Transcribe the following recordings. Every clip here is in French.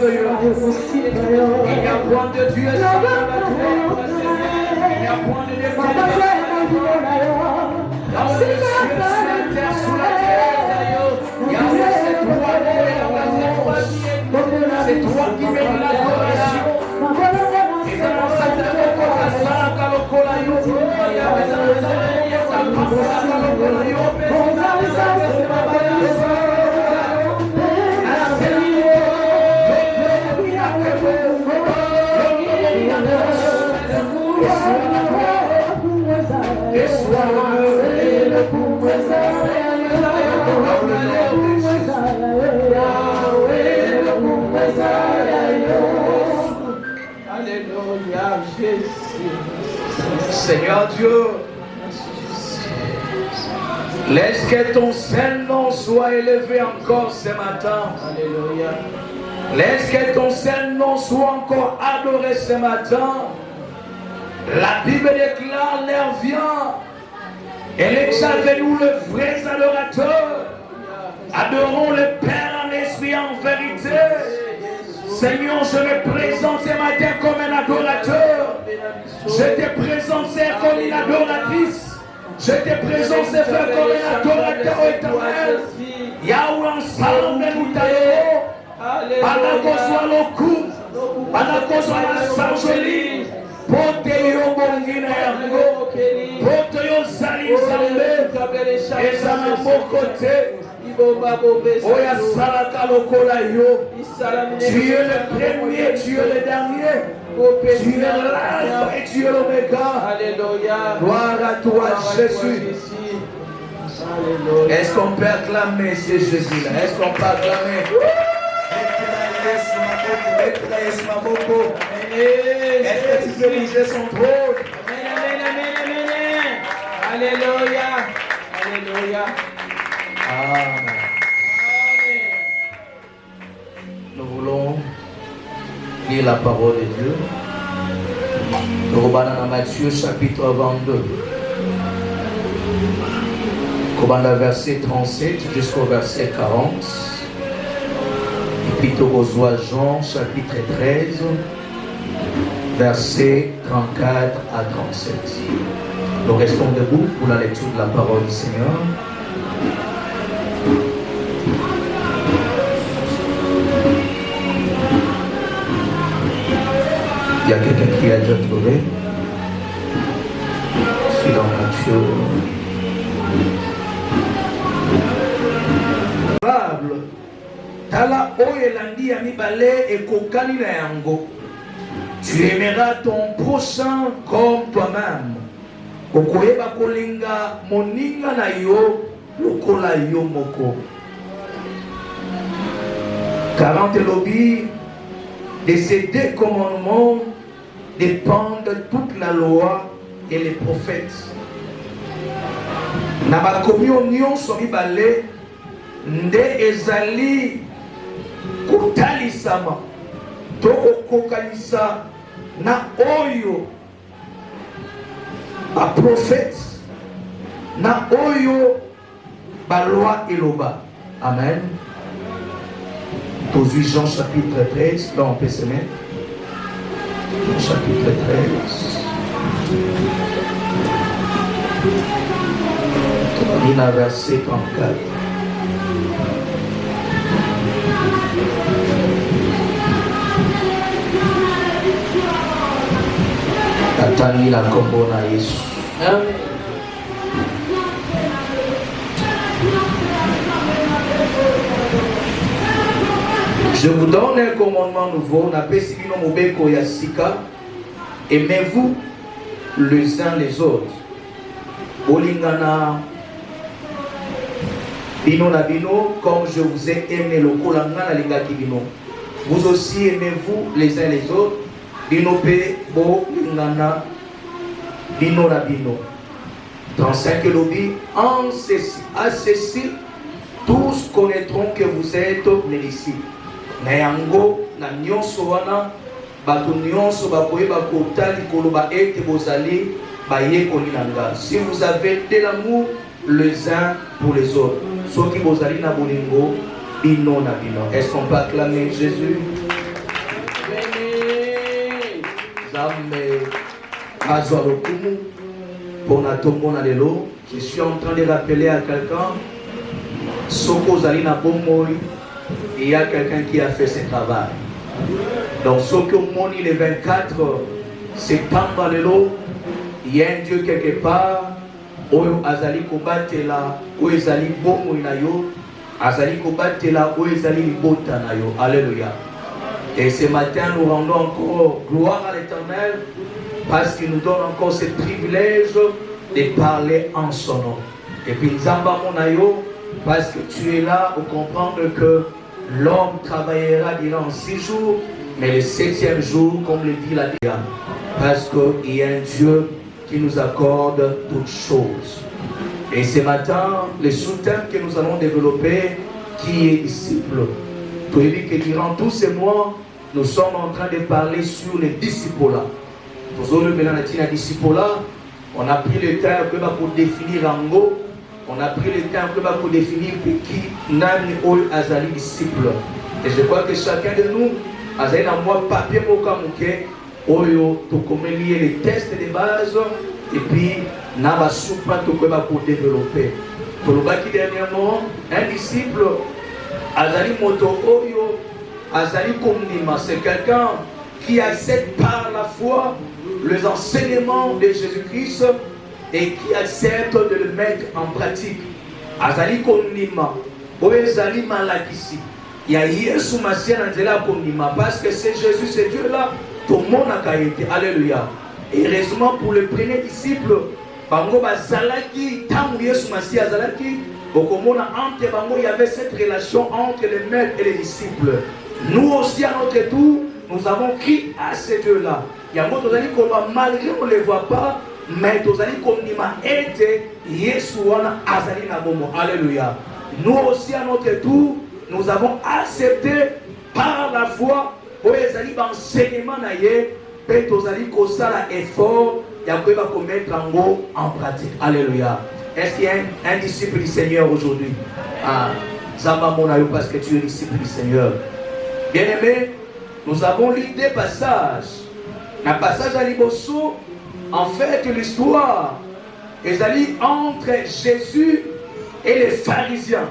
de Dieu. Il n'y a point de Dieu sans la toi. Il n'y a point de Dieu sans la toi. Dans le ciel, sur la terre, sous la terre, Yahweh, c'est toi c'est toi qui mérites l'adoration. Et c'est pour ça que Alléluia, Jésus. Seigneur Dieu, laisse que ton Saint-Nom soit élevé encore ce matin. Alléluia. Laisse que ton Saint-Nom soit encore adoré ce matin. La Bible déclare, l'air vient. Et exaltez-nous le vrai adorateur. Adorons le Père en esprit en vérité. Seigneur, je me présente ce matin comme un adorateur. Je te présente comme une adoratrice. Je te présente frère comme un adorateur éternel. Yahweh ensemble nous t'adorons. Pendant qu'on soit le coup, pendant qu'on soit la Saint-Jolie, pote yo bongina yango, pote yo sali nzambe, eza na bokote. Oya salaka lokola yo. Tu es le premier, tu es le dernier. Tu es l'alpha et tu es l'oméga. Alléluia. Gloire à toi, Jésus. Est-ce qu'on peut acclamer ce Jésus-là? Est-ce qu'on peut acclamer? Est-ce que tu peux liger son trône? Amen, amen, amen, amen. Alléluia. Alléluia. Amen. Nous voulons lire la parole de Dieu. Nous revenons dans Matthieu chapitre 22. Commandant verset 37 jusqu'au verset 40. Et puis aux Jean chapitre 13, verset 34 à 37. Nous restons debout pour la lecture de la parole du Seigneur. Il y a quelqu'un qui a déjà trouvé. Je suis dans Matthieu. Tala oyelandi ya mibale ekokani na yango. Tu aimeras ton prochain comme toi-même. Okoyeba kolinga moninga na yo lokola yo moko. 40 lobby de ces deux commandements dépendent toute la loi et les prophètes. Na bakomi nyonso mibale nde ezali kotalisama to okokanisa na oyo ba prophète na oyo ba loi eloba. Amen. Pour Jean chapitre 13, là on peut se mettre. Chapitre 13. Il a verset 34. Atani la kombo na Yesu. Je vous donne un commandement nouveau. Aimez-vous les uns les autres. Bolingana bino na bino comme je vous ai aimé le kolanga na lingaki bino. Vous aussi aimez-vous les uns les autres. Bino pe bolingana bino na bino. 35 lobby en ceci tous connaîtront que vous êtes mes disciples. Na yango na nyonso wana bato nyonso bakoyeba kotali koloba ete bozali bayekoli nanga. Si vous avez de l'amour les uns pour les autres, ceux qui bozali na bolingo bino na bino. Est-ce qu'on peut acclamer Jésus? Je suis en train de rappeler à quelqu'un, Soko Zalina Bomoy, il y a quelqu'un qui a fait ce travail. Donc, Soko Moni le 24 septembre, il y a un Dieu quelque part, Oyo Azali Kobatela, Oyo Azali Bomoy Nayo, Azali Kobatela, Oyo Azali Libota Nayo. Alléluia. Et ce matin, nous rendons encore gloire à l'Éternel parce qu'il nous donne encore ce privilège de parler en son nom. Et puis, Nzamba Monayo, parce que tu es là pour comprendre que l'homme travaillera durant 6 jours, mais le 7e jour, comme le dit la Bible, parce qu'il y a un Dieu qui nous accorde toutes choses. Et ce matin, le sous-thème que nous allons développer, qui est disciple. Tu as dit que durant tous ces mois, nous sommes en train de parler sur les disciples. Pour le disciple, on a pris le temps pour définir en gros. On a pris le temps pour définir qui Nani Oy Azali disciple. Et je crois que chacun de nous a un mois papier pour Oyo to lier les tests de base et puis Naba Soupa pour développer. Pour le baki dernièrement, un disciple Azali Moto Oyo Azali Komnima, c'est quelqu'un qui accepte par la foi les enseignements de Jésus-Christ et qui accepte de le mettre en pratique. Azali Komnima, Oezali Malakisi. Il y a Yesu Masia Nandela Komnima parce que c'est Jésus, c'est Dieu là, tout le monde a été. Alléluia. Et heureusement pour le premier disciple, Bango Bazalaki, Tam Yesu Masia Zalaki, entre Bango, il y avait cette relation entre le maître et les disciples. Nous aussi, à notre tour, nous avons crié à ces deux-là. Il y a d'autres amis qu'on va malgré on ne les voit pas, mais d'autres amis qu'on m'a été, Yeshua Azali Nabomo. Alléluia. Nous aussi, à notre tour, nous avons accepté par la foi, Oezali enseignement naïe, et d'autres amis qu'on a effort, il y a quoi qu'on mettre en pratique. Alléluia. Est-ce qu'il y a un disciple du Seigneur aujourd'hui? Ah, Zamba Monayo, parce que tu es disciple du Seigneur. Bien-aimé, nous avons lu des passages. Un passage à Liboso, en fait, l'histoire est allée entre Jésus et les pharisiens.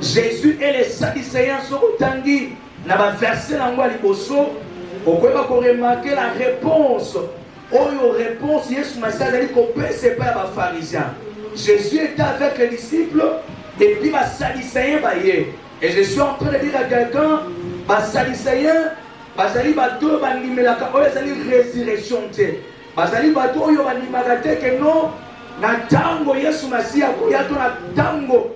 Jésus et les sadducéens sont autangi. Dans le verset à Liboso, on peut remarquer la réponse. Oyo réponse, Yesu Massia a dit qu'on peut séparer les pharisiens. Jésus était avec les disciples et puis les sadducéens. Et je suis en train de dire à quelqu'un, les sadducéens, bazali bato bandimelaka oyo ezali résurrection te bazali bato oyo bandimaka te ke no na ntango Yesu Masiya akoya to na ntango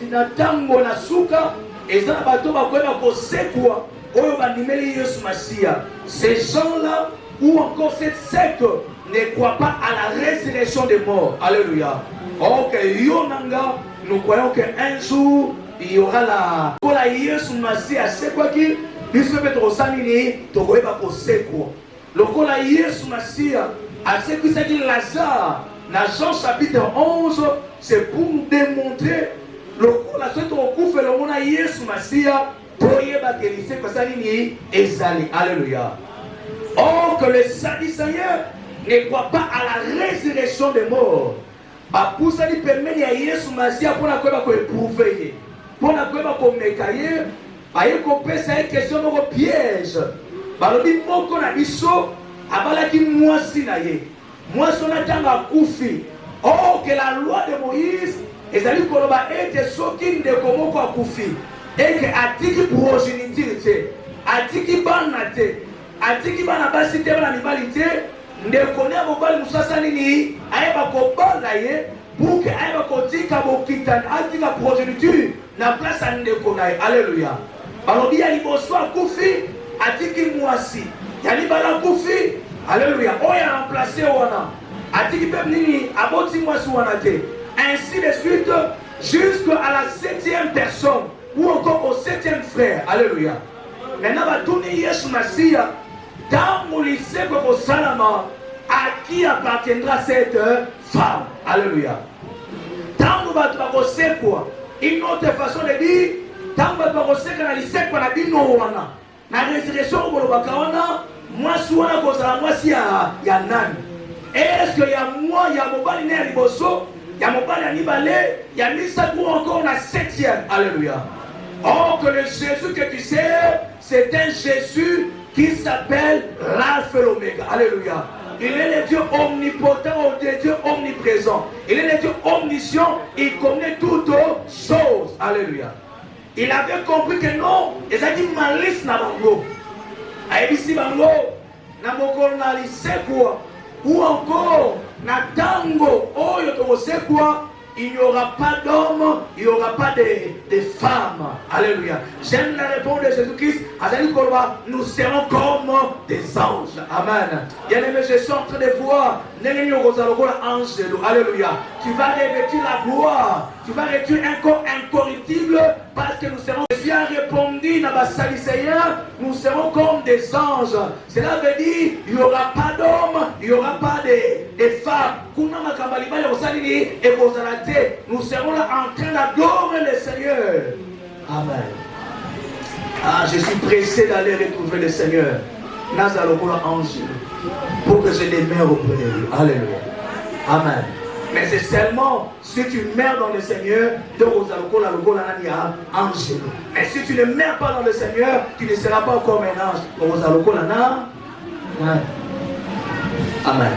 na ntango na suka eza na bato bakoyeba kosekwa oyo bandimeli Yesu Masiya. Ces gens-là ou encore cette secte ne croient pas à la résurrection des morts. Alléluia. Ok, yonanga, nous croyons qu'un jour il y aura la pour la Yesu Masiya. C'est quoi qu'il biso pe tokosalini tokoyeba kosekwa lokola Yesu Masiya asekwisaki Lazare na Jean chapitre 11. C'est pour nous démontrer lokola soki tokokufa elongo na Yesu Masiya toyeba ke lisekwa salini ezali. Alléluia. Or que les sadducéens ne croient pas à la résurrection des morts. Bapusali pembeni ya Yesu Masiya mpona koyeba koeprouve ye mpona koyeba komeka ye. Baye kopesa une question de piège. Balobi moko na biso abalaki mwasi na ye. Mwasi na tanga kufi. Oh que la loi de Moïse ezali koloba ete soki ndeko moko akufi et que atiki progéniture te, atiki bana te, atiki bana basi te bana mibali te, ndeko ne mobali musasa nini ayeba kobala ye pour que ayeba kotika bokita atika progéniture na place ya ndeko na ye. Alléluia. Balobi ya liboso akufi atiki mwasi ya libala kufi. Alléluia. Oya remplacé wana atiki pe nini aboti mwasi wana te, ainsi de suite jusqu'à la 7e personne ou encore au 7e frère. Alléluia. Maintenant batuni Yesu Masiya dans lycée ko salama à qui appartiendra cette femme. Alléluia. Tant nous batu bakosekwa une autre façon de dire tant que tu as na lisekwa na bino wana na résurrection bolobaka wana moi souvent na kozala moi si ya nani. Est-ce que ya moi ya mobali na liboso, ya mobali ya mibale, ya misa ou encore na 7e. Alléluia. Or que le Jésus que tu sais, c'est un Jésus qui s'appelle l'Alpha et l'Oméga. Alléluia. Il est le Dieu omnipotent, le Dieu omniprésent. Il est le Dieu omniscient, il connaît toutes choses. Alléluia. Il avait compris que non, il a dit malice na bango. Aïbisi bango, na mokolo na lisekwa, ou encore na tango, oh yotomo sekwa. Il n'y aura pas d'hommes, il n'y aura pas de femmes. Alléluia. J'aime la réponse de Jésus-Christ. Nous serons comme des anges. Amen. Bien-aimé, je suis en train de voir. Alléluia. Tu vas revêtir la gloire. Tu vas revêtir un corps incorruptible parce que nous serons. Jésus a répondu dans la Salicéen, nous serons comme des anges. Cela veut dire il n'y aura pas d'hommes, il n'y aura pas de femmes. Nous serons là en train d'adorer le Seigneur. Amen. Ah, je suis pressé d'aller retrouver le Seigneur. Nazalokola ange. Pour que je demeure auprès de lui. Alléluia. Amen. Mais c'est seulement si tu meurs dans le Seigneur, ange. Mais si tu ne meurs pas dans le Seigneur, tu ne seras pas comme un ange. Amen.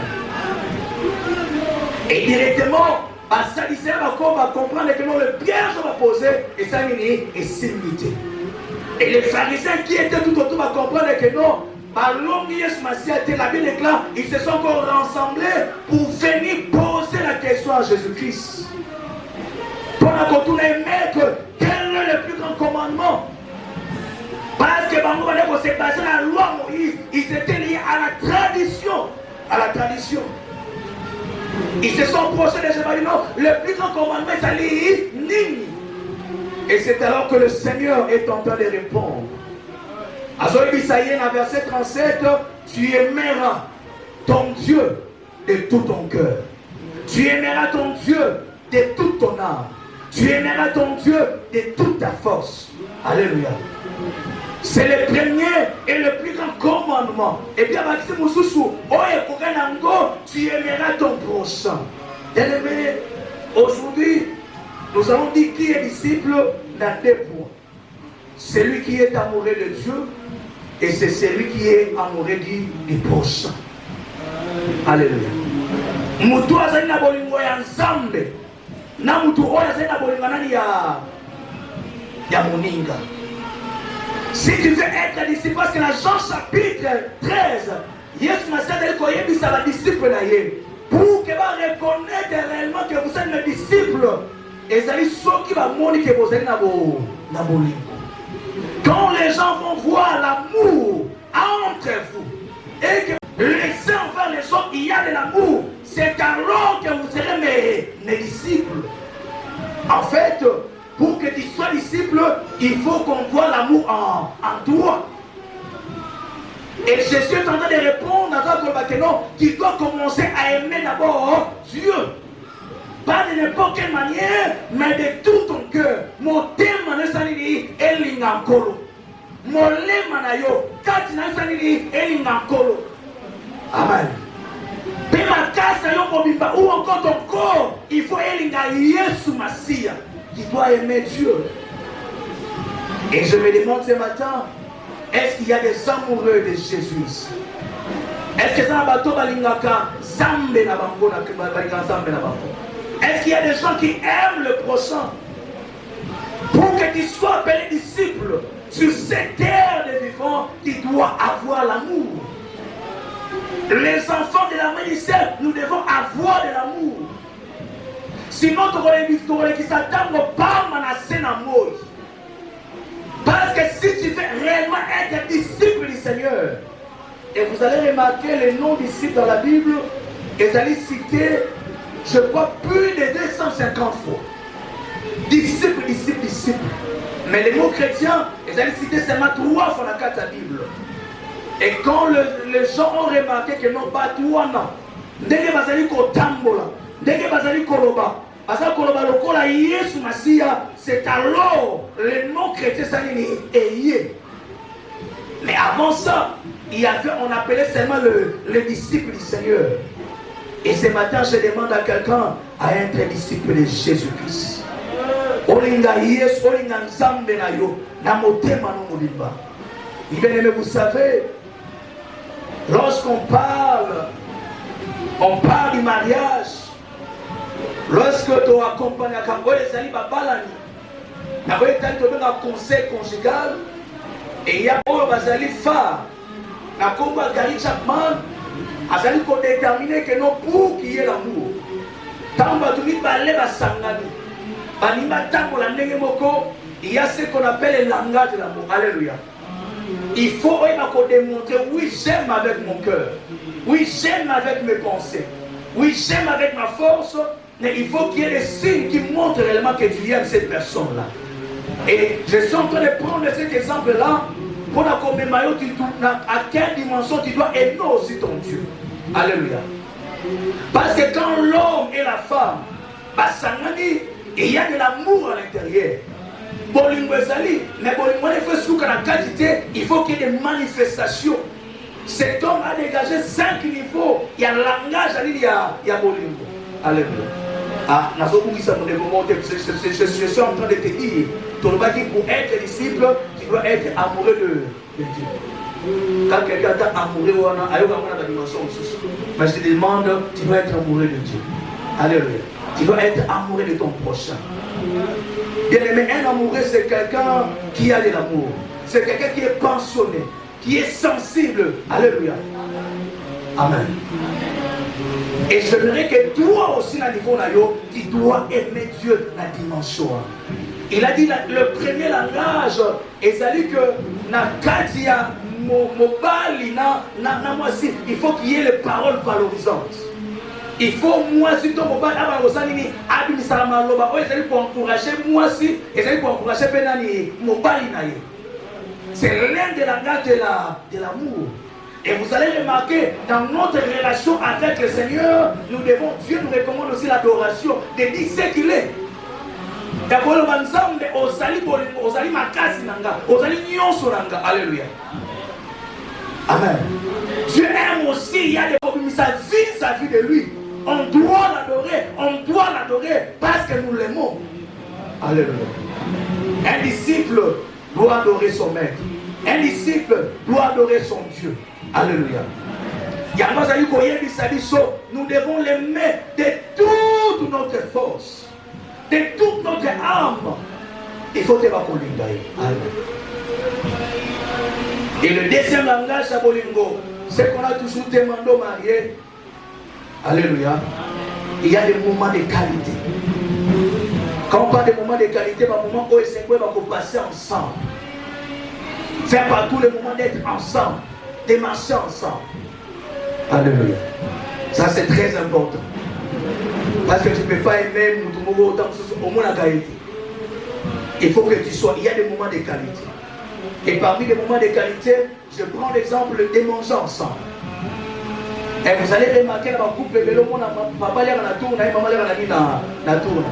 Et directement, ça va comprendre que non, le piège va poser et ça est similité. Et les pharisiens qui étaient tout autour vont comprendre que non, la Bible déclare, ils se sont encore rassemblés pour venir poser la question à Jésus-Christ. Pour retourner maître, quel est le plus grand commandement? Parce que Bango s'est basé dans la loi Moïse, ils étaient liés à la tradition. À la tradition. Ils se sont proches de Jésus. Non, le plus grand commandement, c'est aller Nini. Et c'est alors que le Seigneur est en train de répondre. Azoï Bisaïen, à verset 37, tu aimeras ton Dieu de tout ton cœur. Tu aimeras ton Dieu de toute ton âme. Tu aimeras ton Dieu de toute ta force. Alléluia. C'est le premier et le plus grand commandement. Et bien, tu aimeras ton prochain. Bien-aimé, aujourd'hui, nous avons dit qui est disciple dans 2 points. Celui qui est amoureux de Dieu et c'est celui qui est amoureux du prochain. Alléluia. Mutu azali na bolingo ya Nzambe na mutu oyo azali na bolingo nani ya moninga. Si tu veux être disciple, parce que dans Jean chapitre 13, Yesu Masada ko yebisa ba disciple na ye pour que va reconnaître réellement que vous êtes mes disciples. Ezali soki ba moni que vous êtes na bolingo. Quand les gens vont voir l'amour entre vous et que les uns envers les autres, il y a de l'amour, c'est alors que vous serez mes disciples. En fait, pour que tu sois disciple, il faut qu'on voit l'amour en toi. Et Jésus est en train de répondre à toi que non, tu dois commencer à aimer d'abord Dieu. Pas de n'importe quelle manière, mais de tout ton cœur. Mon thème est l'ingakolo. Mon lema na yo, kati na sanili l'ingakolo. Amen. Mais ma casse ou encore ton corps, il faut élinga Yesu Massia. Tu dois aimer Dieu. Et je me demande ce matin, est-ce qu'il y a des amoureux de Jésus ici? Est-ce que ça va tout balingaka zambe na bango na balingaka zambe na bango? Est-ce qu'il y a des gens qui aiment le prochain? Pour que tu sois appelé disciple sur cette terre de vivants, tu dois avoir l'amour. Les enfants de la ministère, nous devons avoir de l'amour. Sinon, tu aurais qui s'attendent pas menacé dans le. Parce que si tu veux réellement être disciple du Seigneur, et vous allez remarquer les noms disciples dans la Bible, et vous allez citer, je crois, plus de 250 fois. Disciple, disciple, disciple. Mais les mots chrétiens, ils allaient citer seulement 3 fois dans la Bible. Et quand les gens ont remarqué que non, pas toi, non. Dès bazali ko tambola, dès bazali koloba, bazali koloba lokola Yesu Masia, c'est alors le nom chrétien sanini est. Mais avant ça, on appelait seulement les disciples du Seigneur. Et ce matin, je demande à quelqu'un à être disciple de Jésus-Christ. Bien-aimé, vous savez, lorsqu'on parle du mariage, lorsque tu accompagnes un conseil conjugal, et il y a un phare, Gary Chapman, azali ko déterminer que non pour qu'il y ait l'amour. Tant que tu balais la sangani, banima tambola ndenge moko, il y a ce qu'on appelle le langage de l'amour. Alléluia. Il faut démontrer, oui, j'aime avec mon cœur, oui, j'aime avec mes pensées, oui, j'aime avec ma force, mais il faut qu'il y ait des signes qui montrent réellement que tu aimes cette personne-là. Et je suis en train de prendre cet exemple-là pour la commémorer, à quelle dimension tu dois aimer aussi ton Dieu. Alléluia. Parce que quand l'homme et la femme, il y a de l'amour à l'intérieur. Mais il faut qu'il y ait des manifestations. Cet homme a dégagé 5 niveaux. Il y a le langage, il y a Bolingo. Alléluia. Ah, je suis en train de te dire, pour être disciple, tu dois être amoureux de Dieu. Quand quelqu'un est amoureux, mais je te demande, tu dois être amoureux de Dieu. Alléluia. Tu dois être amoureux de ton prochain. Bien aimé, un amoureux, c'est quelqu'un qui a de l'amour. C'est quelqu'un qui est pensionné, qui est sensible. Alléluia. Amen. Et je voudrais que toi aussi, tu dois aimer Dieu dans la dimension. Il a dit le premier langage, il faut qu'il y ait les paroles valorisantes. Il faut moi si ton mobile pour encourager moi si et pour encourager c'est l'un des langages de l'amour. Et vous allez remarquer, dans notre relation avec le Seigneur, Dieu nous recommande aussi l'adoration, de dire ce qu'il est. Alléluia. Amen. Dieu aime aussi, il y a des problèmes, sa vie de lui. On doit l'adorer parce que nous l'aimons. Alléluia. Un disciple doit adorer son maître. Un disciple doit adorer son Dieu. Alléluia. Nous devons l'aimer de toute notre force, de toute notre âme. Il faut te bakolinga. Et le deuxième langage à Bolingo, c'est qu'on a toujours demandé au marié. Alléluia. Il y a des moments de qualité. Quand on parle de moments de qualité, c'est un moment où il faut passer ensemble. Faire par tous les moments d'être ensemble, de marcher ensemble. Alléluia. Ça c'est très important. Parce que tu ne peux pas aimer autant au monde à qualité. Il faut que tu sois. Il y a des moments de qualité. Et parmi les moments de qualité, je prends l'exemple de manger ensemble. Et vous allez remarquer dans ma couple, papa l'a na tour, maman l'a na tour.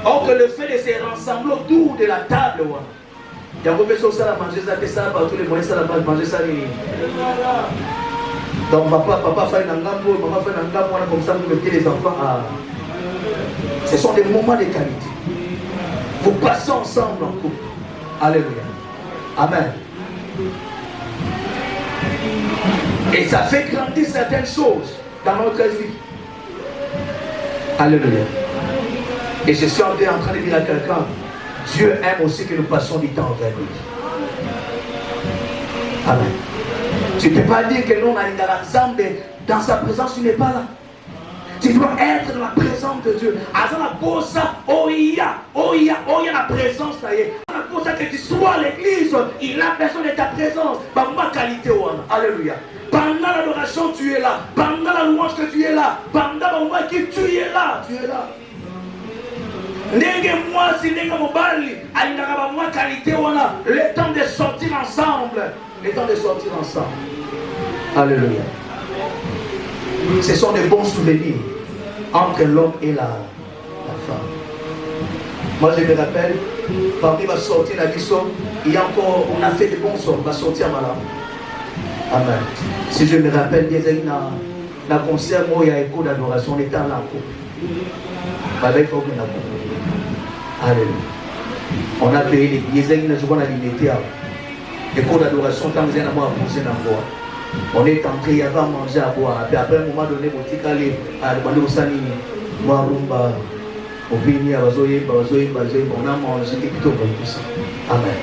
Or que le fait de se rassembler autour de la table, il y a beaucoup de choses à manger, ça par tous les moyens, ça à manger ça. Donc papa fait un gambo, maman fait un gambo, comme ça vous mettez les enfants à. Ce sont des moments de qualité. Vous passez ensemble en couple. Alléluia. Amen. Et ça fait grandir certaines choses dans notre vie. Alléluia. Et je suis en train de dire à quelqu'un, Dieu aime aussi que nous passions du temps avec lui. Amen. Tu ne peux pas dire que nous, dans sa présence, tu n'es pas là. Tu dois être dans la présence de Dieu. Il y a la présence. Pour ça que tu sois à l'église, il a besoin de ta présence. Qualité. Alléluia. Pendant l'adoration, tu es là. Pendant la louange, que tu es là. Pendant le moment que tu es là. Tu es là. Le temps de sortir ensemble. Le temps de sortir ensemble. Alléluia. Ce sont des bons souvenirs entre l'homme et la femme. Moi je me rappelle, Parmi va sortir la mission, il y a encore, on a fait des bons sorts, on va sortir malade. Amen. Si je me rappelle bien, il y a un concert, moi, il y a un écho d'adoration, on était en l'enco. Avec faut qu'on a Alléluia. On a payé les billets, il y a un limité. Écho d'adoration, quand vous êtes à moi, à pousser dans bois. On est entré, il y avait à manger, à boire. Puis après, à un moment donné, on dit qu'aller à demander au Sanini, moi, Rumba, au Bini, à Bazoye, on a mangé et tout comme ça. Amen.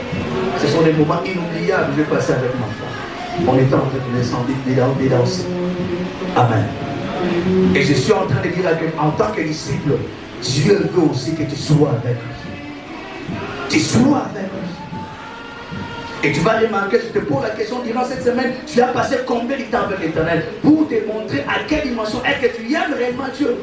Ce sont des moments inoubliables, je vais passer avec ma femme. On est en train de descendre, de danser. Amen. Et je suis en train de dire à Dieu, en tant que disciple, Dieu veut aussi que tu sois avec lui. Tu sois avec lui. Et tu vas remarquer, je te pose la question durant cette semaine, tu as passé combien de temps avec l'Éternel pour te montrer à quelle dimension est-ce que tu aimes réellement Dieu.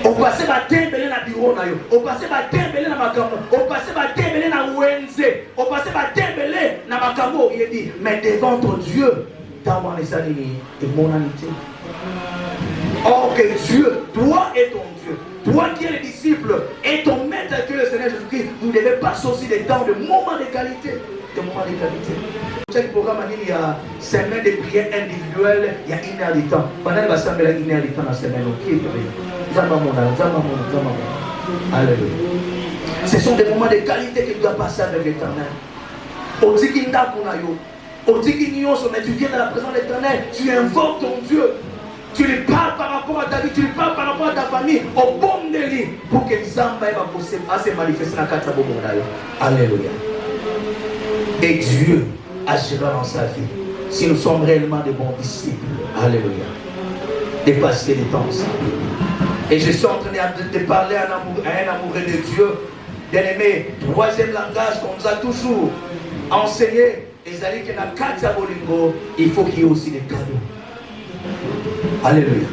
Au passé, va t'embellir dans le bureau, au passé, va t'embellir dans ma camo, au passé, va t'embellir dans Wenze, au passé, va t'embellir dans ma camo. Il dit, mais devant ton Dieu, ta mon et mon amitié. Or que Dieu, toi et ton Dieu, toi qui es le disciple et ton maître que le Seigneur Jésus-Christ, vous devez passer aussi des temps de moments de qualité. De moments de qualité. Chaque programme, il y a semaine de prière individuelle, il y a 1 heure de temps. Pendant le bassin, il y a 1 heure de temps dans la semaine. Alléluia. Ce sont des moments de qualité que tu dois passer avec l'Éternel. Au Tikinda Kunayo, au Tikinyo, mais tu viens dans la présence de l'Éternel, tu invoques ton Dieu. Tu lui parles par rapport à ta vie, tu lui parles par rapport à ta famille, au bon délit, pour que Zamba va se manifester dans la carte de Alléluia. Et Dieu agira dans sa vie, si nous sommes réellement de bons disciples. Alléluia. De passer le temps ensemble. Et je suis en train de parler à un amoureux de Dieu. Bien aimé, troisième langage qu'on nous a toujours enseigné, il faut qu'il y ait aussi des cadeaux. Alléluia.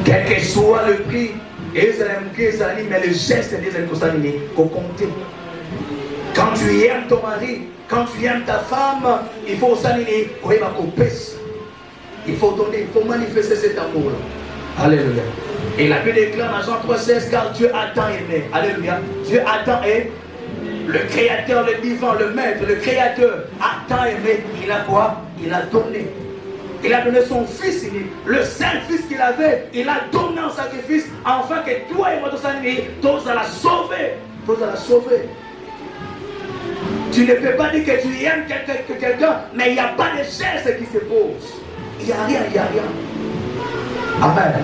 Quel que soit le prix, mais le geste des il faut compter. Quand tu aimes ton mari, quand tu aimes ta femme, il faut s'aligner. Il faut donner, il faut manifester cet amour-là. Alléluia. Et la Bible déclare dans Jean 3,16, car Dieu a tant aimé. Alléluia. Dieu a tant aimé. Le Créateur, le divin, le Maître, le Créateur a tant aimé. Il a quoi? Il a donné. Il a donné son fils unique, le seul fils qu'il avait, il a donné en sacrifice, afin que toi et moi, tous allons la sauver. Tous allons la sauver. Tu ne peux pas dire que tu aimes quelqu'un, mais il n'y a pas de geste qui se pose. Il n'y a rien, il n'y a rien. Amen.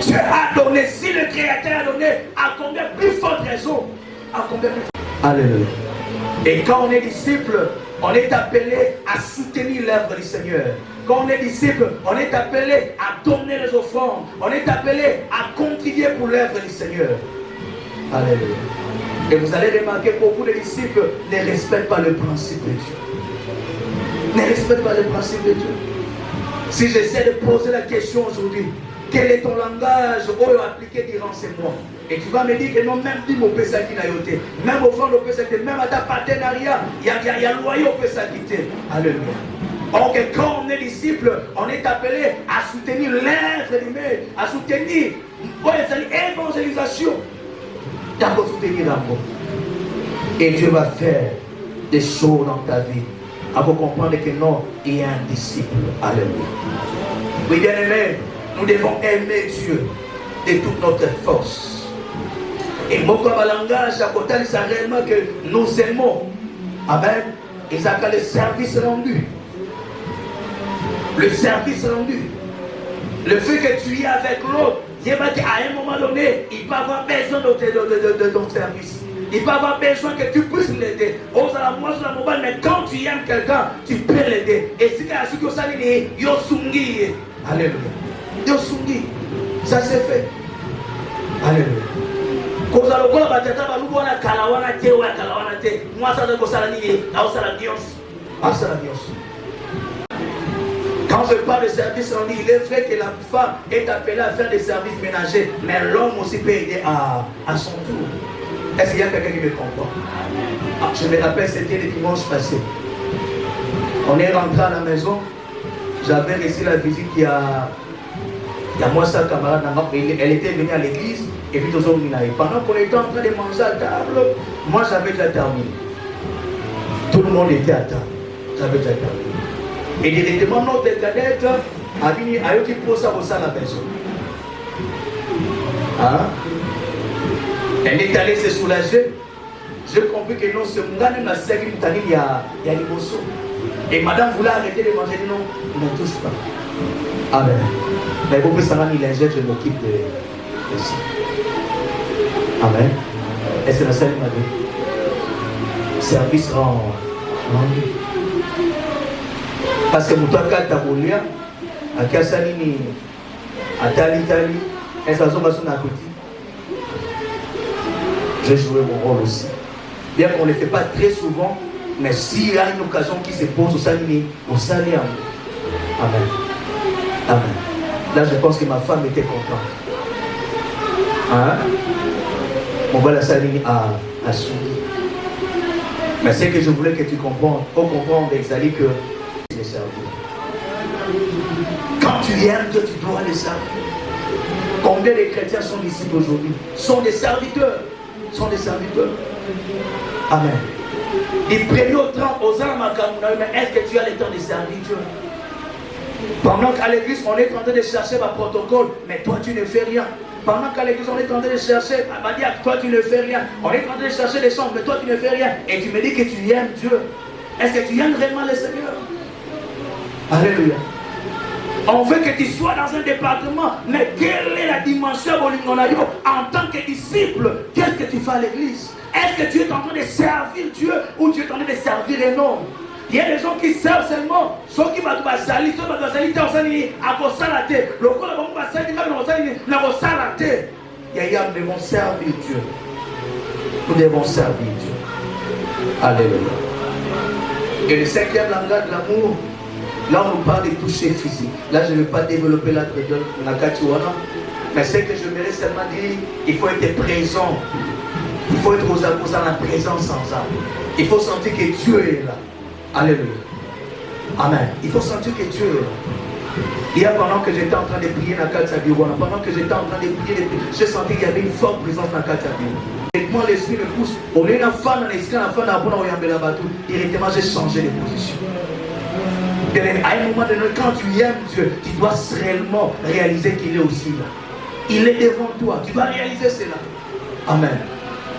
Dieu a donné, si le Créateur a donné, à combien plus forte raison? À combien plus forte? Alléluia. Et quand on est disciple, on est appelé à soutenir l'œuvre du Seigneur. Quand on est disciple, on est appelé à donner les offrandes. On est appelé à contribuer pour l'œuvre du Seigneur. Alléluia. Et vous allez remarquer que beaucoup de disciples ne respectent pas le principe de Dieu. Ne respectent pas le principe de Dieu. Si j'essaie de poser la question aujourd'hui, quel est ton langage appliqué durant ces mois? Et tu vas me dire que non, même dit mon pesa qui n'a yoté, même au fond de pesa qui, même à ta partenariat, il y a loyer au pesa qui. Alléluia. Or que quand on est disciple, on est appelé à soutenir l'œuvre du Maître, à soutenir l'évangélisation. D'abord soutenir l'amour. Et Dieu va faire des choses dans ta vie. À vous comprendre que non, il y a un disciple. Alléluia. Oui, bien aimé, nous devons aimer Dieu de toute notre force. Et moi, comme langage, à côté, c'est réellement que nous aimons. Amen. Et ça fait le service rendu. Le service rendu. Le fait que tu y es avec l'autre, à un moment donné, il peut avoir besoin de ton service. Il peut avoir besoin que tu puisses l'aider. Mais quand tu aimes quelqu'un, tu peux l'aider. Et si tu as ce que ça dit, Yosungi. Alléluia. Yosungi. Ça c'est fait. Alléluia. Quand je parle de service rendu, il est vrai que la femme est appelée à faire des services ménagers, mais l'homme aussi peut aider à son tour. Est-ce qu'il y a quelqu'un qui me comprend? Je me rappelle, c'était le dimanche passé. On est rentré à la maison, j'avais reçu la visite il y a moi, sa camarade, elle était venue à l'église. Et puis pendant qu'on était en train de manger à table, moi j'avais déjà terminé. Tout le monde était à table. J'avais déjà terminé. Et directement notre cadette a dit à qui pose ça à la personne. Hein? Elle est allée se soulager. J'ai compris que non, ce monde n'a pas servi de il y a l'imotion. Et madame voulait arrêter de manger. Non, ne touche pas. Amen. Mais vous pouvez savoir, il ingère, je m'occupe de ça. Amen. Est-ce que la salle m'a dit? Service rend. Parce que Moutouaka Tabolia, à Kassanini, à Tali, est-ce que la j'ai joué mon rôle aussi. Bien qu'on ne le fait pas très souvent, mais s'il y a une occasion qui se pose au Salini, on s'allie. Amen. Amen. Là, je pense que ma femme était contente. Hein? On va la Salini à sourire. Mais c'est que je voulais que tu comprennes, Exali, que tu les servir. Quand tu aimes Dieu, tu dois les servir. Combien de chrétiens sont disciples aujourd'hui? Sont des serviteurs. Sont des serviteurs. Amen. Les premiers au temps, aux âmes, mais est-ce que tu as le temps de servir Dieu? Pendant qu'à l'église, on est en train de chercher un protocole, mais toi, tu ne fais rien. Pendant qu'à l'église, on est en train de chercher, elle m'a dit, toi, tu ne fais rien. On est en train de chercher des chances, mais toi, tu ne fais rien. Et tu me dis que tu aimes Dieu. Est-ce que tu aimes réellement le Seigneur? Alléluia. On veut que tu sois dans un département, mais quelle est la dimension en tant que disciple? Qu'est-ce que tu fais à l'église? Est-ce que tu es en train de servir Dieu ou tu es en train de servir un homme? Il y a des gens qui servent seulement. Ceux qui vont sali, ceux qui vont sali, nous devons servir Dieu. Nous devons servir Dieu. Alléluia. Et le cinquième langage de l'amour, là on nous parle de toucher physique. Là je ne vais pas développer la Nakatiwana, mais c'est que je voudrais seulement dire, il faut être présent. Il faut être aux amours dans la présence sans âme. Il faut sentir que Dieu est là. Alléluia. Amen. Il faut sentir que Dieu est là. Hier, pendant que j'étais en train de prier dans Katsabirwana, pendant que j'étais en train de prier, j'ai senti qu'il y avait une forte présence dans Katsabirwana. Directement, l'esprit me pousse. Au lieu d'un fan, directement, j'ai changé de position. À un moment donné, quand tu aimes Dieu, tu dois réellement réaliser qu'il est aussi là. Il est devant toi. Tu dois réaliser cela. Amen.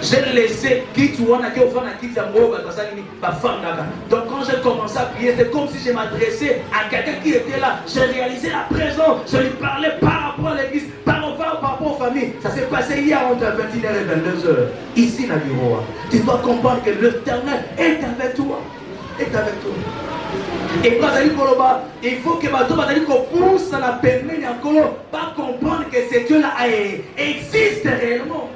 J'ai laissé donc quand j'ai commencé à prier, c'est comme si je m'adressais à quelqu'un qui était là. J'ai réalisé la présence. Je lui parlais par rapport à l'église, par rapport aux familles. Ça s'est passé hier entre 21h et 22h. Ici, dans le bureau. Tu dois comprendre que l'Éternel est avec toi. Est avec toi. Et il faut que pousse la permis encore pas comprendre que ce Dieu-là existe réellement.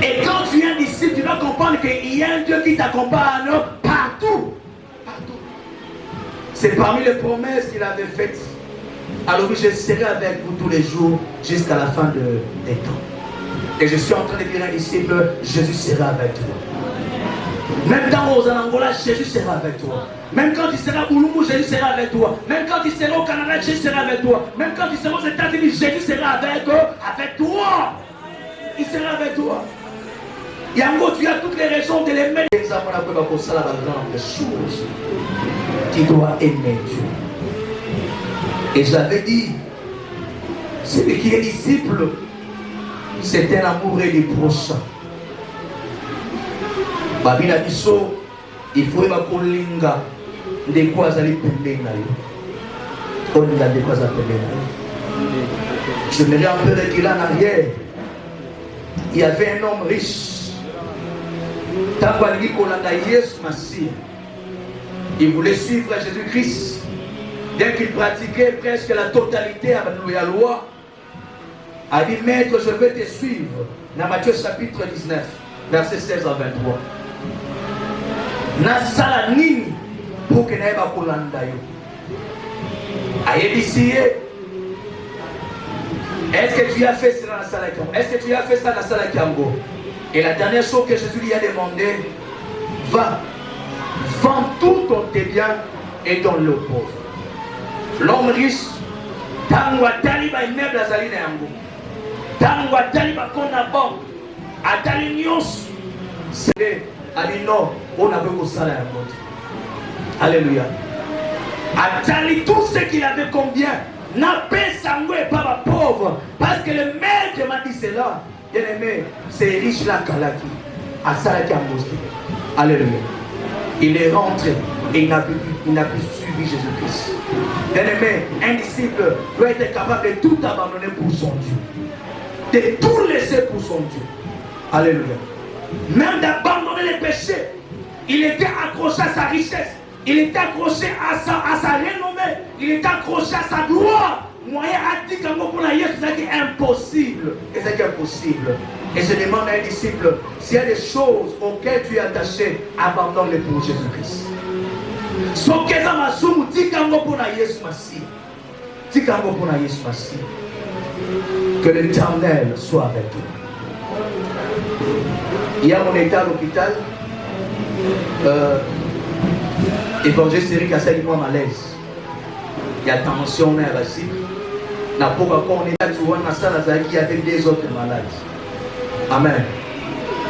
Et quand tu es un disciple, tu dois comprendre qu'il y a un Dieu qui t'accompagne partout. Partout. C'est parmi les promesses qu'il avait faites. Alors oui, je serai avec vous tous les jours jusqu'à la fin des temps. Et je suis en train de dire à un disciple, Jésus sera avec toi. Même dans aux Angola, Jésus sera avec toi. Même quand tu seras au Boulou, Jésus sera avec toi. Même quand tu seras au Canada, Jésus sera avec toi. Même quand tu seras aux États-Unis, Jésus sera avec toi. Il sera avec toi. Yango, tu as toutes les raisons de les mettre. Tu dois aimer Dieu. Et j'avais dit, celui qui est disciple, c'est un amour et du prochain. Babina biso, il faut aimer kolinga de quoi aller pembe na yo. Kolinga de quoi pembe na yo. Je me rappelle qu'il en arrière, il y avait un homme riche. Il voulait suivre Jésus-Christ. Bien qu'il pratiquait presque la totalité à la loi, a dit, maître, je vais te suivre. Dans Matthieu chapitre 19, versets 16 à 23. Nasala nini pour que n'aille kolanda yo. Est-ce que tu as fait cela dans la salle? Est-ce que tu as fait ça dans la salle Kiambo? Et la dernière chose que Jésus lui a demandé, va, vends tout ton tes biens et donne-le aux pauvres. L'homme riche, tango atali ba immeuble azali na yango. Tango atali bakona bon. Atali nyos. C'est ali non, on avait au salaire. Alléluia. Atali tout ce qu'il avait combien. N'a pas sangoué pas pauvre. Parce que le maître m'a dit cela. Bien aimé, c'est riche là Kalaki. À Salaki Amboski. Alléluia. Il est rentré et il n'a plus suivi Jésus-Christ. Bien aimé, un disciple doit être capable de tout abandonner pour son Dieu. De tout laisser pour son Dieu. Alléluia. Même d'abandonner les péchés. Il était accroché à sa richesse. Il était accroché à sa renommée. Il était accroché à sa gloire. Moyen a dit qu'un mot pour la Yesu, c'est impossible. Et c'est impossible. Et je demande à un disciple, s'il y a des choses auxquelles tu es attaché, abandonne-les pour Jésus-Christ. Ce que ça m'a soumou, dis qu'un mot pour la Yesu Massi. Dis qu'un mot pour la Yesu Massi. Que l'Éternel soit avec toi. Hier, on était à l'hôpital. Évangile Céric a fait moi malaise. Il y a tension, on est assis. Na poka on est souvent dans la salle il y avait des autres malades. Amen.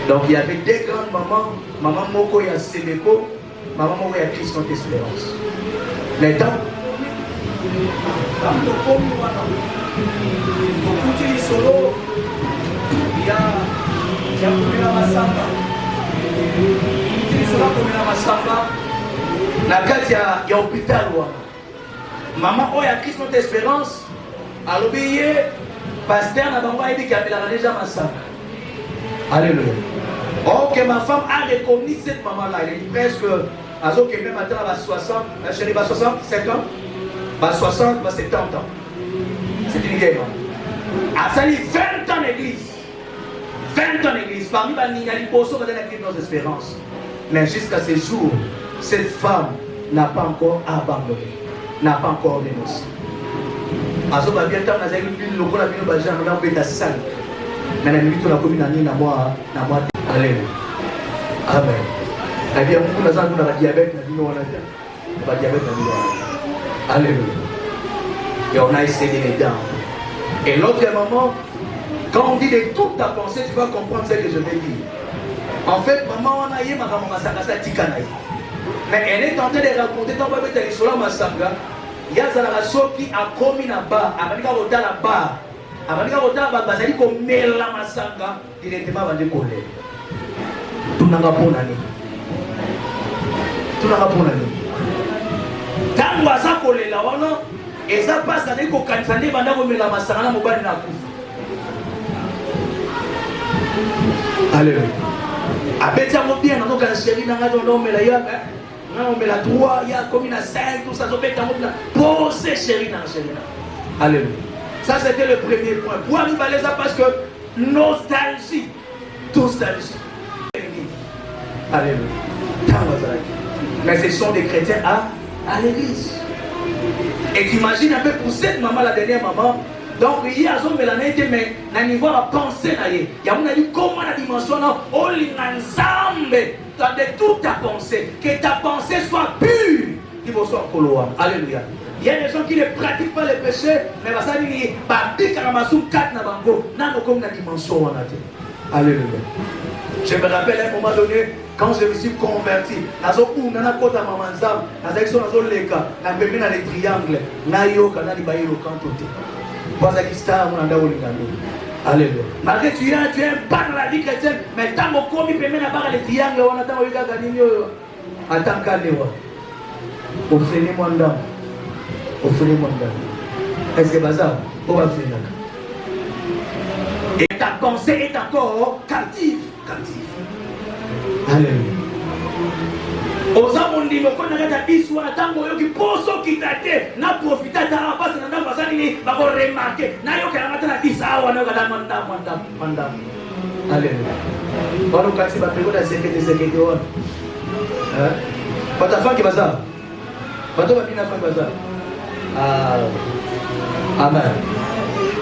Donc il y avait deux grandes mamans. Maman Moko y a Séléco, maman Moko y a Christ notre espérance. Maintenant, quand nous sommes au solo, il y a Komina Masamba. Il y a Komina Masamba. Na kati ya hôpital wa maman oyo ya Christ notre espérance alobi ye pasteur na bango ayebi kabelaka déjà masaka. Alléluia. Ok, ma femme a reconnu cette maman là. Elle est presque azoke même maintenant à 60, la chérie va 65 ans, va 60, va 70 ans. C'est une guerre. A sali 20 ans d'église. 20 ans d'église. Parmi les Naliposo, va donner la Christ notre espérance. Mais jusqu'à ce jour, cette femme n'a pas encore abandonné, n'a pas encore renoncé. Azo ba bien temps nazali bin lokola bino ba jana na beta sal. Mais na mito na komi na nini na moi. Alléluia. Amen. Na bien mungu na zangu na diabète na bino wana ta. Ba diabète na bino wana. Alléluia. Et on a essayé les dents. Et l'autre moment, quand on dit de toute ta pensée, tu vas comprendre ce que je vais dire. En fait, maman on a yé ma maman sakasa tikanaï. Mais elle est en train de raconter tant que tu es sur la Masanga. Il y a un qui a commis là-bas, a dit qu'il là-bas, a dit qu'il y a la Masanga, directement avant de coller. Tout n'a pas bon année. Tout n'a pas bon année. Tant que ça colle là, et ça passe dans les cocaïnes, pendant que la Masanga n'a pas de alléluia. Avec ça, on bien, on a un chéri dans la non, mais la 3, il y a comme une 5, tout ça, posez chérie dans la chérie. Alléluia. Ça, c'était le premier point. Pour nous parler ça parce que nostalgie. Nostalgie. Alléluia. Mais ce sont des chrétiens à l'église. Et tu imagines un peu pour cette maman, la dernière maman. Donc, il y a un homme qui a été, mais il y a un niveau à penser. Il y a un comment la dimension, oh, l'ensemble de toute ta pensée, que ta pensée soit pure. Il faut soit coloa. Alléluia. Il y a des gens qui ne pratiquent pas le péché, mais ça veut dire que dimension. Alléluia. Je me rappelle à un moment donné, quand je me suis converti, je suis alléluia. Malgré que tu es un pas dans la vie chrétienne, mais tant que tu peux mettre les triangles, on attend que tu gagnes. Attends qu'elle est. Offrez-moi un dame. Offrez-moi un dame. Est-ce que ça on va faire? Et ta pensée est encore captive. Alléluia. Oza mondimo ko na kata biso na tango yo ki poso kitate na profita ta pasa na ndamba sani ba ko remarquer na yo ka ngata na bisawa na kata manda. Alléluia. Bano kasi ba pego da sekete on. Pata fa ki baza. Bato ba bina fa baza. Amen.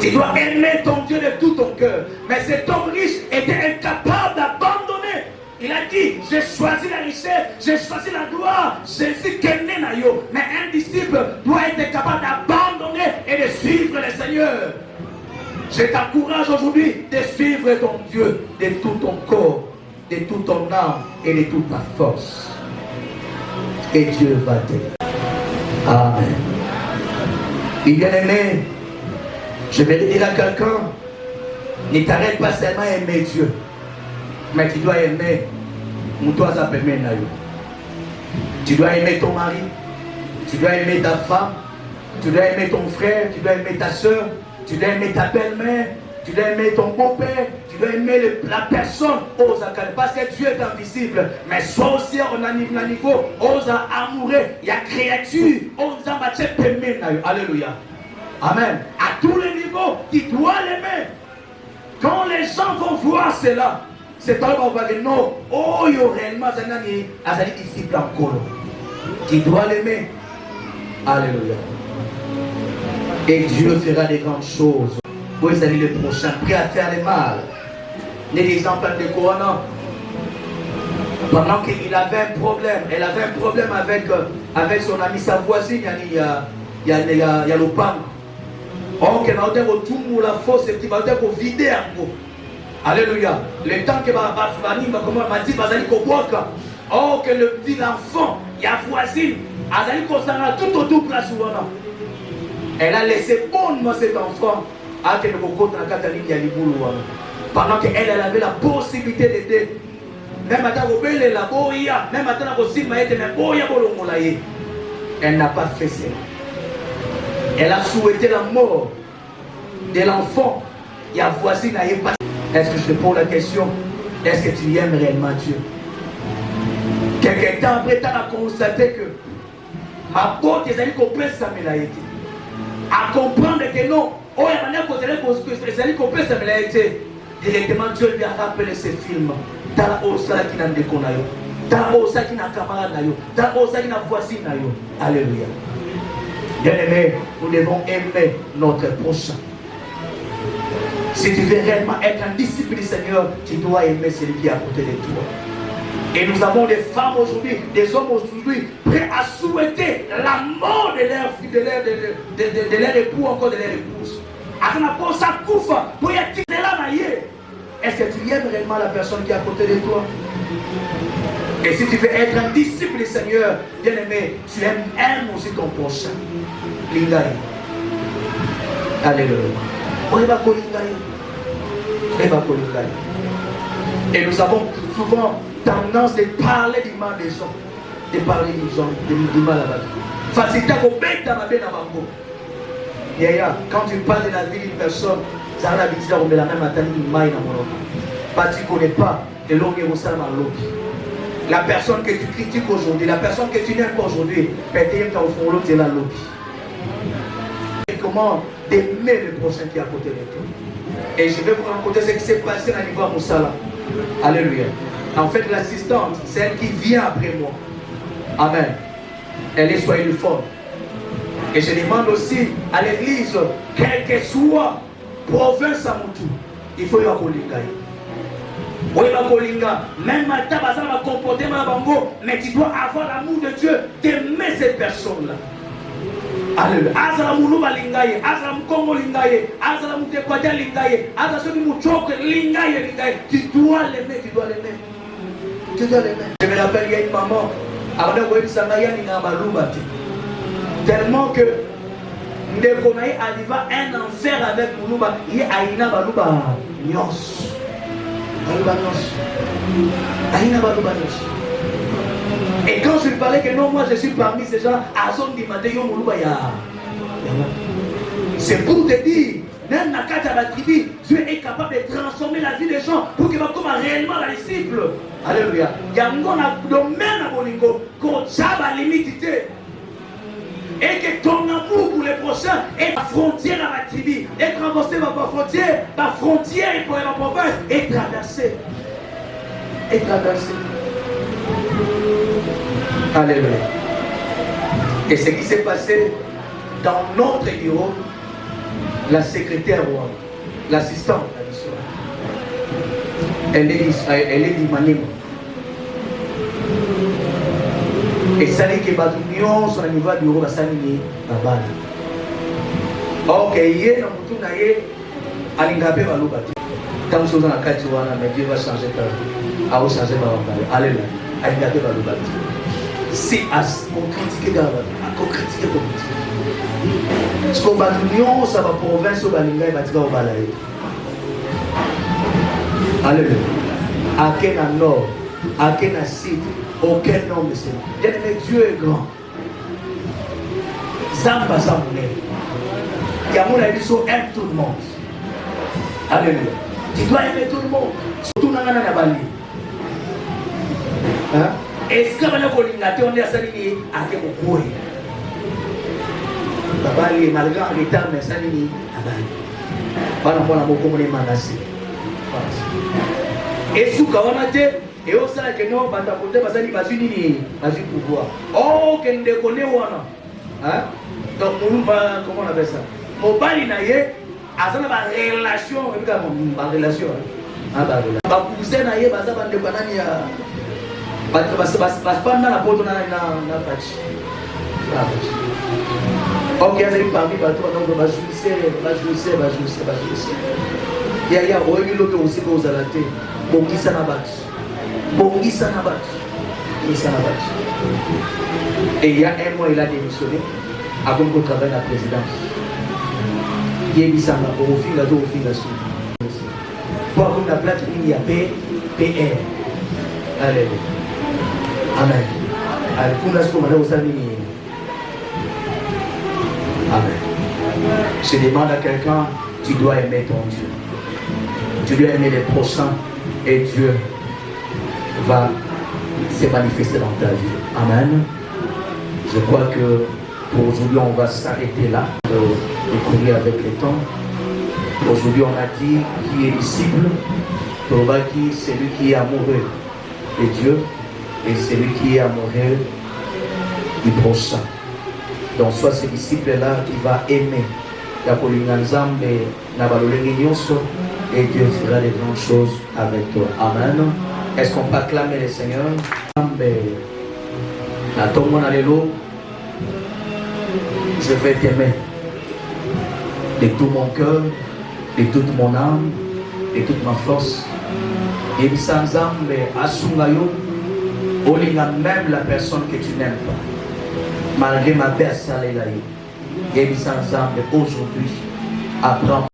Tu dois aimer ton Dieu de tout ton cœur. Mais cet homme riche était incapable d'abandonner. Il a dit, j'ai choisi la richesse, j'ai choisi la gloire, Jésus qui est né na yo. Mais un disciple doit être capable d'abandonner et de suivre le Seigneur. Je t'encourage aujourd'hui de suivre ton Dieu de tout ton corps, de toute ton âme et de toute ta force. Et Dieu va t'aider. Amen. Et bien aimé, je vais dire à quelqu'un, ne t'arrête pas seulement à aimer Dieu, mais tu dois aimer tu dois aimer ton mari, tu dois aimer ta femme, tu dois aimer ton frère, tu dois aimer ta soeur, tu dois aimer ta belle-mère, tu dois aimer ton beau-père, tu dois aimer la personne, parce que Dieu est invisible, mais soit aussi on a un niveau, osa amoureux, il y a créature, osa matcher aimer. Alléluia. Amen. À tous les niveaux, tu dois l'aimer. Quand les gens vont voir cela, c'est toi qui va dire non, oh, il y a réellement un disciple encore. Tu dois l'aimer. Alléluia. Et Dieu fera des grandes choses. Vous allez le prochain, prêt à faire le mal. Les exemples de Corona. Pendant qu'il avait un problème, elle avait un problème avec son ami, sa voisine, il y a le pan. Or, qu'elle va dire au tout la fosse, et qu'il va dire au vider un peu. Alléluia. Le temps que m'a dit, or que l'enfant, il y a voisine, tout autour de la souveraine. Elle a laissé bonnement cet enfant à que pendant qu'elle avait la possibilité d'aider. Même elle n'a pas fait cela. Elle a souhaité la mort de l'enfant. Il y a voisine à pas. Est-ce que je te pose la question? Est-ce que tu aimes réellement Dieu? Quelques temps après, tu as constaté que ma porte est allée comprendre ça me l'a été. À comprendre que non, oh, il y a manière que vous allez comprendre ça me l'a été. Directement, Dieu lui a rappelé ce film. Dans la hausse qui n'a pas de dans la hausse qui n'a pas camarade, dans la hausse qui n'a voisine. Alléluia. Bien aimé, nous devons aimer notre prochain. Si tu veux réellement être un disciple du Seigneur, tu dois aimer celui qui est à côté de toi. Et nous avons des femmes aujourd'hui, des hommes aujourd'hui, prêts à souhaiter la mort de leur époux, encore de leur épouse. Est-ce que tu aimes réellement la personne qui est à côté de toi? Et si tu veux être un disciple du Seigneur, bien aimé, tu aimes aussi ton prochain. Lingaï. Alléluia. Et nous avons souvent tendance de parler du mal des gens, de parler du mal à la vie. Facilité à obéir dans ma vie dans ma bouche. Quand tu parles de la vie d'une personne, ça a l'habitude de la même matin, tu ne connais pas de l'homme qui est dans l'autre. La personne que tu critiques aujourd'hui, la personne que tu n'aimes pas aujourd'hui, peut-être au fond l'autre est là l'autre. Comment d'aimer le prochain qui est à côté de toi. Et je vais vous raconter ce qui s'est passé dans l'Ivoire Moussala. Alléluia. En fait, l'assistante, c'est elle qui vient après moi. Amen. Elle est soit uniforme. Et je demande aussi à l'église, quelle que soit province à Moutou, il faut y avoir Kolinga. Oui, même maintenant, ça va comporter mal bango, mais tu dois avoir l'amour de Dieu, d'aimer cette personne-là. Alléluia. Azala muluba lingaye, azala mkongo lingaye, azala mutekwata lingaye, azala soki muchoke lingaye. Tu dois l'aimer, tu dois l'aimer. Tu dois l'aimer. Je me rappelle, il y a une maman, tellement que Ndekonaï arriva un enfer avec Muluba, il y a Aïna Baluba Nyos. Baluba Nyos. Aïna Baluba Nyos. Et quand je lui parlais que non, moi je suis parmi ces gens, à son dimanche, c'est pour te dire, même dans la tribu, Dieu est capable de transformer la vie des gens pour qu'ils soient réellement la disciple. Alléluia. Il y a un domaine à Bolingo, qu'on a la limite. Et que ton amour pour les prochains est la frontière à la tribu. Et traverser ma frontière pour la province et traverser. Et traverser. Alléluia. Et ce qui s'est passé dans notre bureau, la secrétaire, l'assistante, elle est d'Imanimo. Et ça dit que l'union sur le niveau du bureau va s'aligner à Bala. Or, il y a dans tout Alingapé va l'oublier. Tant que dans la Katiwana, mais Dieu va changer ta vie. A changer ma vie. Alléluia. Alingapé va l'oublier. C'est à critiquer dans la vie. À critiquer comme ça. Ce qu'on va nous ça va province au Balinga et va tirer au Balaï. Alléluia. À quel nord, à quel sud, aucun nom de Seigneur. Bien-aimé, Dieu est grand. Zamba Zamouné. Yamouna Ebiso aime tout le monde. Alléluia. Tu dois aimer tout le monde. Surtout dans la Bali. Est-ce que on est à Salini à Kemokoué? Babali, malgré l'état, mais Salini à Bali. Voilà, moi, la Mokomone Manassi. Et sous Kawanate, et au sein que non, Bandakote, Basali, Basuni, Basu pouvoir. Oh, qu'elle ne connaît pas. Donc, comment on appelle ça? Mon bali naïe, à ça, ma relation, ma relation. Ma cousin naïe, bah ça, bande banani à. Bah pas dans la porte, na patch. Ok, il y a des parmi bateaux, donc bah jouisser. Il y a eu l'autre aussi que vous allez ter. Bongi Sanabat. Et il y a un mois, il a démissionné avant qu'on travaille à la présidence. Il y a mis ça au fil à la suite. Pour avoir la plate, il y a PR. Alléluia. Amen. Amen. Je demande à quelqu'un, tu dois aimer ton Dieu. Tu dois aimer les prochains et Dieu va se manifester dans ta vie. Amen. Je crois que pour aujourd'hui, on va s'arrêter là, de courir avec le temps. Aujourd'hui, on a dit qui est disciple, qui c'est celui qui est amoureux de Dieu et celui qui est amoureux du prochain. Donc, soit ce disciple-là qui va aimer la Polinganzambe, et Dieu fera des grandes choses avec toi. Amen. Est-ce qu'on peut acclamer le Seigneur? Je vais t'aimer de tout mon cœur, de toute mon âme, de toute ma force. Et sans âme, Asungayo, Olinga même la personne que tu n'aimes pas. Malgré ma belle salaire, et sans âme, aujourd'hui, apprends.